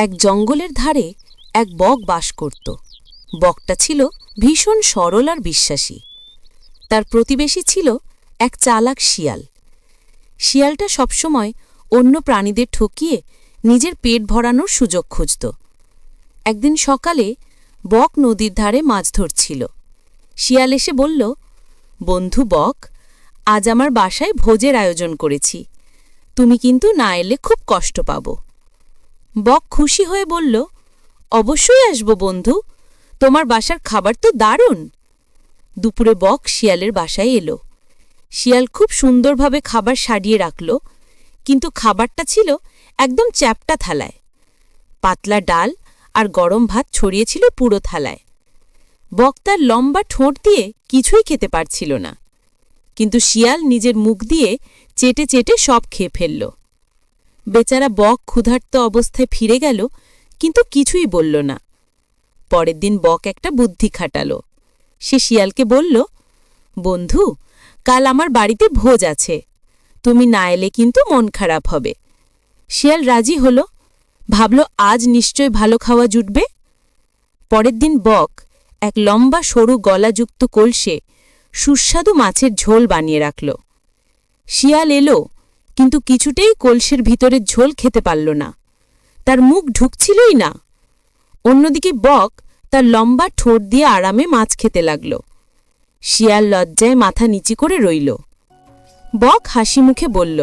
এক জঙ্গলের ধারে এক বক বাস করত। বকটা ছিল ভীষণ সরল আর বিশ্বাসী। তার প্রতিবেশী ছিল এক চালাক শিয়াল। শিয়ালটা সবসময় অন্য প্রাণীদের ঠকিয়ে নিজের পেট ভরানোর সুযোগ খুঁজত। একদিন সকালে বক নদীর ধারে মাছ ধরছিল। শিয়াল এসে বলল, বন্ধু বক, আজ আমার বাসায় ভোজের আয়োজন করেছি, তুমি কিন্তু না এলে খুব কষ্ট পাব। বক খুশি হয়ে বলল, অবশ্যই আসব বন্ধু, তোমার বাসার খাবার তো দারুণ। দুপুরে বক শিয়ালের বাসায় এলো। শিয়াল খুব সুন্দরভাবে খাবার সাজিয়ে রাখল, কিন্তু খাবারটা ছিল একদম চ্যাপ্টা থালায়। পাতলা ডাল আর গরম ভাত ছড়িয়েছিল পুরো থালায়। বক তার লম্বা ঠোঁট দিয়ে কিছুই খেতে পারছিল না, কিন্তু শিয়াল নিজের মুখ দিয়ে চেটে চেটে সব খেয়ে ফেলল। বেচারা বক ক্ষুধার্ত অবস্থায় ফিরে গেল, কিন্তু কিছুই বলল না। পরের দিন বক একটা বুদ্ধি খাটাল। সে শিয়ালকে বলল, বন্ধু, কাল আমার বাড়িতে ভোজ আছে, তুমি না এলে কিন্তু মন খারাপ হবে। শিয়াল রাজি হল, ভাবল আজ নিশ্চয় ভালো খাওয়া জুটবে। পরের দিন বক এক লম্বা সরু গলাযুক্ত কলসে সুস্বাদু মাছের ঝোল বানিয়ে রাখল। শিয়াল এলো, কিন্তু কিছুতেই কলসের ভিতরের ঝোল খেতে পারল না, তার মুখ ঢুকছিলই না। অন্যদিকে বক তার লম্বা ঠোঁট দিয়ে আরামে মাছ খেতে লাগল। শিয়াল লজ্জায় মাথা নিচু করে রইল। বক হাসি মুখে বলল,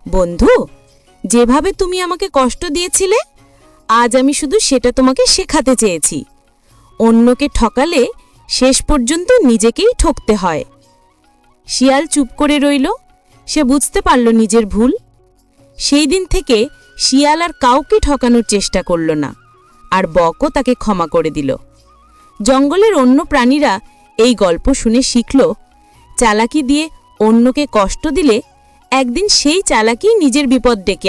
বন্ধু, যেভাবে তুমি আমাকে কষ্ট দিয়েছিলে, আজ আমি শুধু সেটা তোমাকে শেখাতে চেয়েছি। অন্যকে ঠকালে শেষ পর্যন্ত নিজেকেই ঠকতে হয়। শিয়াল চুপ করে রইল, সে বুঝতে পারল নিজের ভুল। সেই দিন থেকে শিয়াল আর কাউকে ঠকানোর চেষ্টা করল না, আর বকও তাকে ক্ষমা করে দিল। জঙ্গলের অন্য প্রাণীরা এই গল্প শুনে শিখল, চালাকি দিয়ে অন্যকে কষ্ট দিলে একদিন সেই চালাকি নিজের বিপদ ডেকে